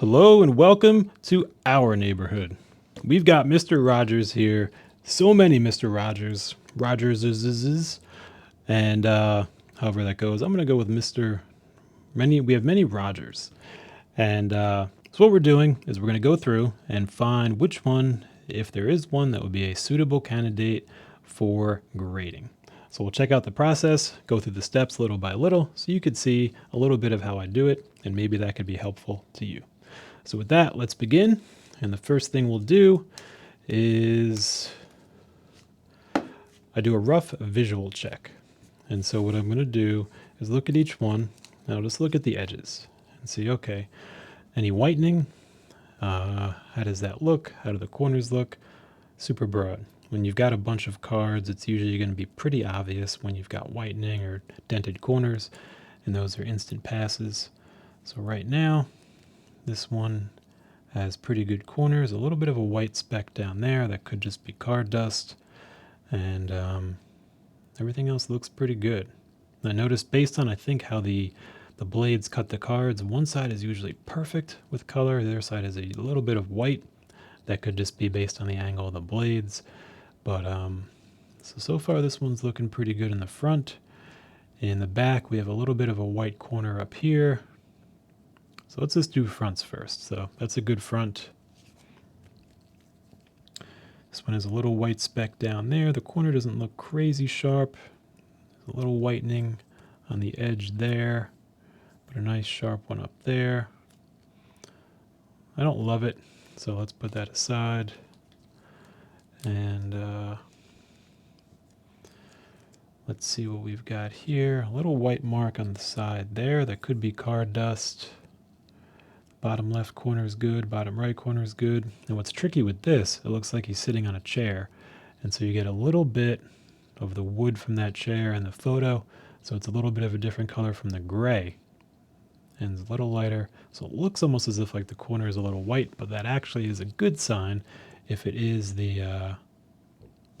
Hello and welcome to our neighborhood. We've got Mr. Rogers here. So many Mr. Rogerses, and however that goes. I'm gonna go with Mr. Many. We have many Rogers, and so what we're doing is we're gonna go through and find which one, if there is one, that would be a suitable candidate for grading. So we'll check out the process, go through the steps little by little, so you could see a little bit of how I do it, and maybe that could be helpful to you. So with that, let's begin. And the first thing we'll do is I do a rough visual check. And so what I'm going to do is look at each one. Now just look at the edges and see, okay, any whitening? How does that look? How do the corners look? Super broad. When you've got a bunch of cards, it's usually going to be pretty obvious when you've got whitening or dented corners, and those are instant passes. So right now, this one has pretty good corners, a little bit of a white speck down there that could just be card dust, and everything else looks pretty good. And I noticed based on I think how the blades cut the cards, one side is usually perfect with color, the other side is a little bit of white. That could just be based on the angle of the blades, but so far this one's looking pretty good in the front. In the back we have a little bit of a white corner up here. So let's just do fronts first. So that's a good front. This one has a little white speck down there. The corner doesn't look crazy sharp. There's a little whitening on the edge there, but a nice sharp one up there. I don't love it, so let's put that aside. And let's see what we've got here. A little white mark on the side there. That could be card dust. Bottom left corner is good, bottom right corner is good. And what's tricky with this, it looks like he's sitting on a chair. And so you get a little bit of the wood from that chair in the photo. So it's a little bit of a different color from the gray. And it's a little lighter. So it looks almost as if like the corner is a little white, but that actually is a good sign if it is the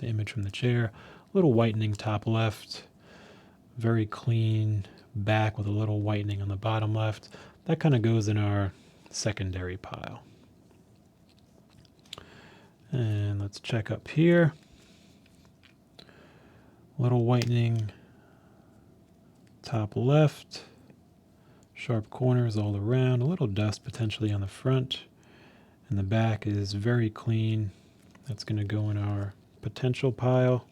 image from the chair. A little whitening top left. Very clean back with a little whitening on the bottom left. That kind of goes in our secondary pile. And let's check up here. Little whitening top left. Sharp corners all around. A little dust potentially on the front. And the back is very clean. That's going to go in our potential pile.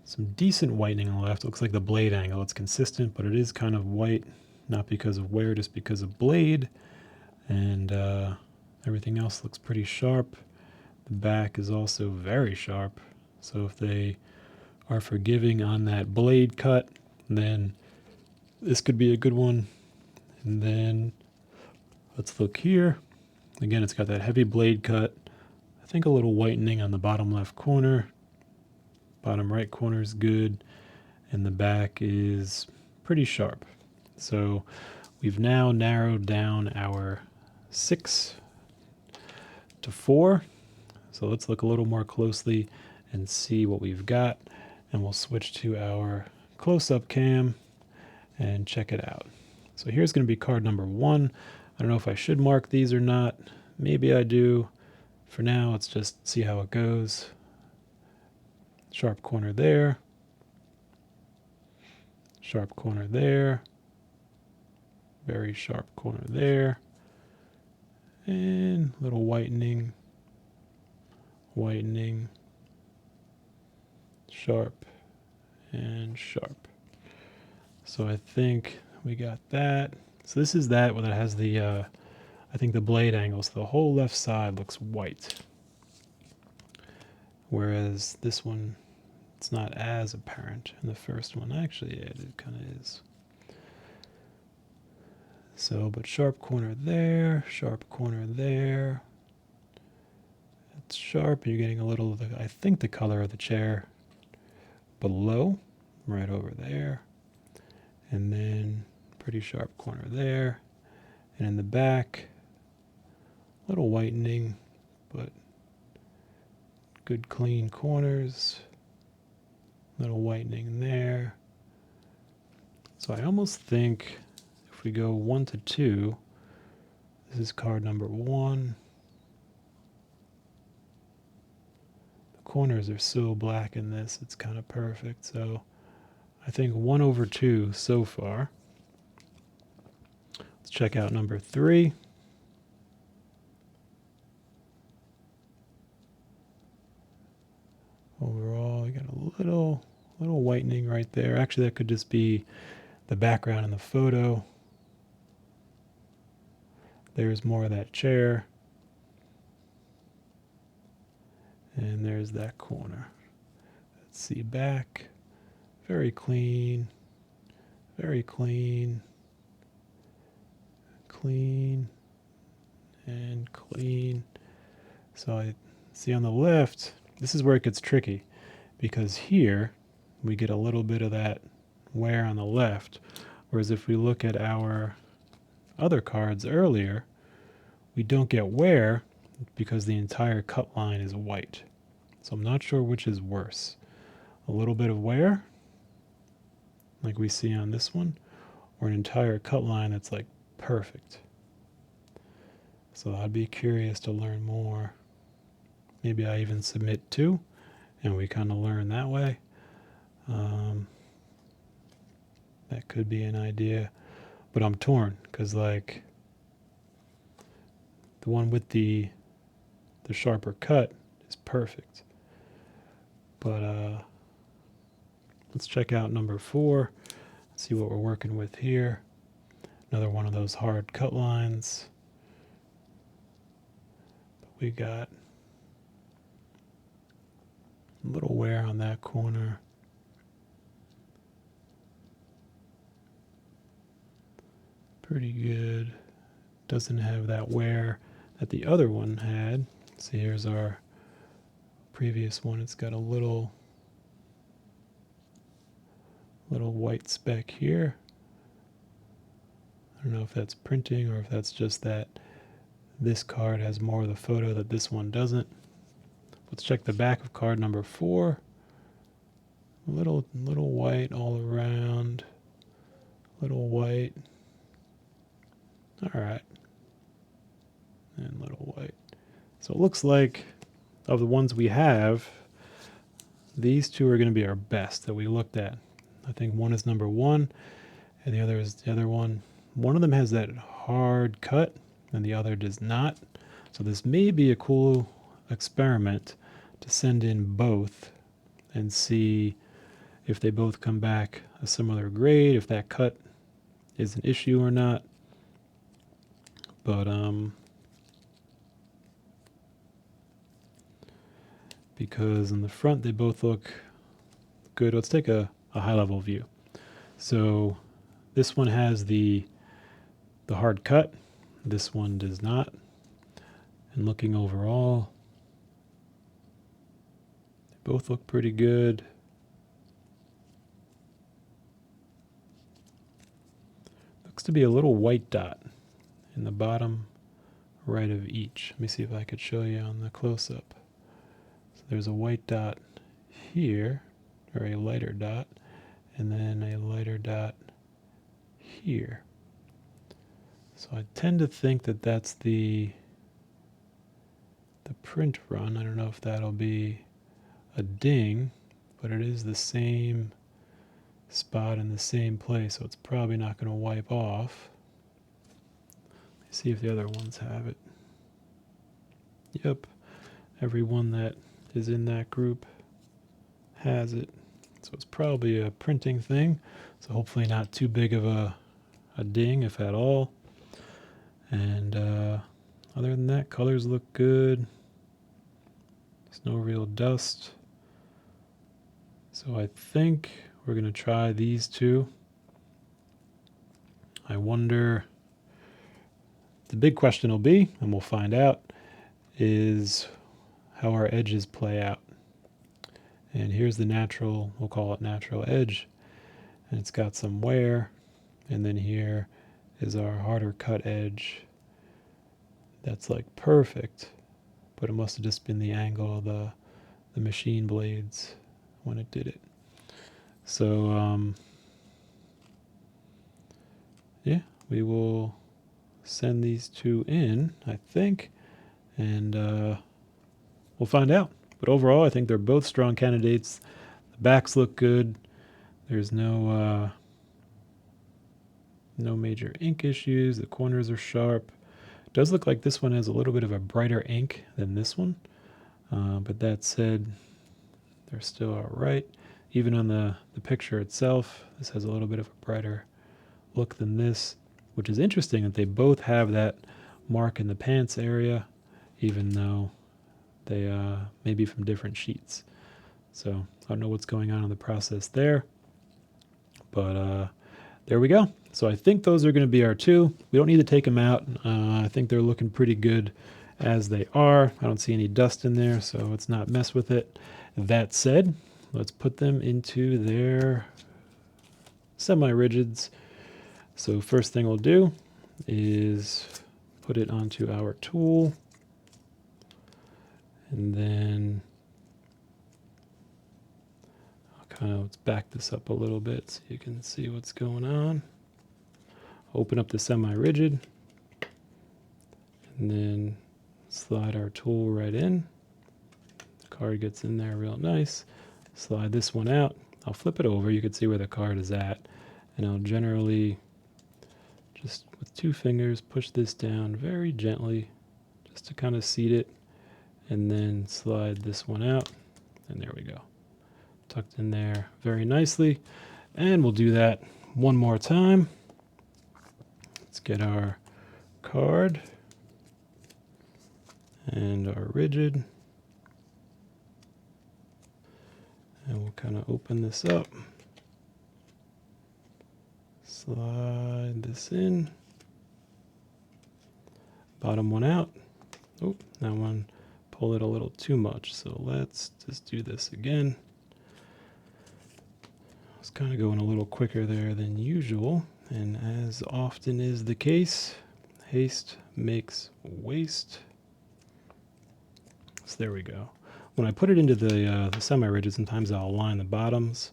Some decent whitening on the left. Looks like the blade angle. It's consistent, but it is kind of white. Not because of wear, just because of blade. And everything else looks pretty sharp. The back is also very sharp. So if they are forgiving on that blade cut, then this could be a good one. And then let's look here. Again, it's got that heavy blade cut. I think a little whitening on the bottom left corner. Bottom right corner is good. And the back is pretty sharp. So we've now narrowed down our 6 to 4. So let's look a little more closely and see what we've got. And we'll switch to our close-up cam and check it out. So here's going to be card number 1. I don't know if I should mark these or not. Maybe I do. For now, let's just see how it goes. Sharp corner there. Sharp corner there. Very sharp corner there. And a little whitening. Whitening. Sharp. And sharp. So I think we got that. So this is that where it has the, I think the blade angle. So the whole left side looks white. Whereas this one, it's not as apparent in the first one. Actually, yeah, it kind of is. So, but sharp corner there, sharp corner there. It's sharp, and you're getting a little, I think the color of the chair below, right over there. And then pretty sharp corner there. And in the back, a little whitening, but good clean corners. Little whitening there. So I almost think if we go 1 to 2, this is card number 1. The corners are so black in this, it's kind of perfect. So I think 1/2 so far. Let's check out number 3. Overall, you got a little whitening right there. Actually, that could just be the background in the photo. There's more of that chair. And there's that corner. Let's see back. Very clean. Very clean. Clean. And clean. So I see on the left, this is where it gets tricky, because here we get a little bit of that wear on the left, whereas if we look at our other cards earlier, we don't get wear because the entire cut line is white. So I'm not sure which is worse. A little bit of wear, like we see on this one, or an entire cut line that's like perfect. So I'd be curious to learn more. Maybe I even submit 2, and we kind of learn that way. That could be an idea, but I'm torn because like the one with the sharper cut is perfect. But let's check out number 4. See what we're working with here. Another one of those hard cut lines. But we got a little wear on that corner. Pretty good. Doesn't have that wear that the other one had. See, here's our previous one. It's got a little white speck here. I don't know if that's printing or if that's just that this card has more of the photo that this one doesn't. Let's check the back of card number 4. Little white all around. Little white. All right. And little white. So it looks like of the ones we have, these 2 are going to be our best that we looked at. I think one is number 1 and the other is the other one. One of them has that hard cut and the other does not. So this may be a cool experiment to send in both and see if they both come back a similar grade, if that cut is an issue or not. But because in the front they both look good. Let's take a high level view. So this one has the hard cut, this one does not. And looking overall, they both look pretty good. Looks to be a little white dot in the bottom right of each. Let me see if I could show you on the close-up. So there's a white dot here, or a lighter dot, and then a lighter dot here. So I tend to think that that's the print run. I don't know if that'll be a ding, but it is the same spot in the same place, so it's probably not going to wipe off. Let's see if the other ones have it. Yep, every one that is in that group has it. So it's probably a printing thing, so hopefully not too big of a ding, if at all. And other than that, colors look good. There's no real dust. So I think we're going to try these 2. I wonder, the big question will be, and we'll find out, is how our edges play out. And here's the natural, we'll call it natural edge, and it's got some wear. And then here is our harder cut edge. That's like perfect, but it must have just been the angle of the machine blades when it did it. So yeah, we will send these two in, I think, and we'll find out. But overall, I think they're both strong candidates. The backs look good. There's no major ink issues. The corners are sharp. It does look like this one has a little bit of a brighter ink than this one. But that said, they're still all right. Even on the picture itself, this has a little bit of a brighter look than this, which is interesting that they both have that mark in the pants area, even though they may be from different sheets. So I don't know what's going on in the process there, but there we go. So I think those are going to be our two. We don't need to take them out. I think they're looking pretty good as they are. I don't see any dust in there, so let's not mess with it. That said, let's put them into their semi-rigids. So first thing we'll do is put it onto our tool, and then I'll kind of, let's back this up a little bit so you can see what's going on. Open up the semi-rigid, and then slide our tool right in. The card gets in there real nice. Slide this one out. I'll flip it over. You can see where the card is at. And I'll generally, just with two fingers, push this down very gently just to kind of seat it. And then slide this one out. And there we go. Tucked in there very nicely. And we'll do that one more time. Let's get our card and our rigid. And we'll kind of open this up. Slide this in. Bottom one out. Oh, that one pulled it a little too much. So let's just do this again. I was kind of going a little quicker there than usual. And as often is the case, haste makes waste. So there we go. When I put it into the semi-rigid, sometimes I'll align the bottoms,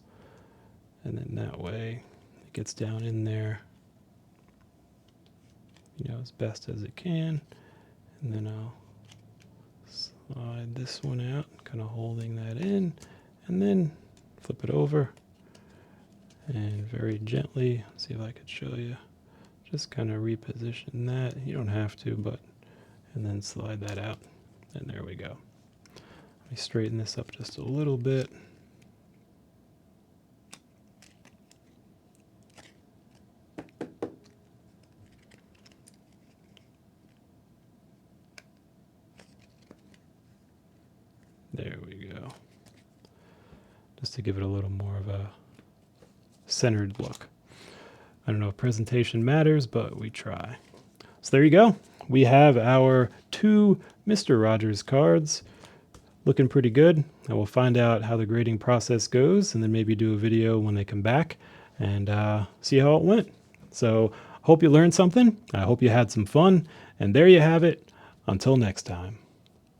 and then that way it gets down in there, as best as it can. And then I'll slide this one out, kind of holding that in, and then flip it over, and very gently, see if I could show you, just kind of reposition that. You don't have to, but, and then slide that out, and there we go. Let me straighten this up just a little bit. There we go. Just to give it a little more of a centered look. I don't know if presentation matters, but we try. So there you go. We have our two Mr. Rogers cards. Looking pretty good. I will find out how the grading process goes and then maybe do a video when they come back and see how it went. So hope you learned something. I hope you had some fun. And there you have it. Until next time.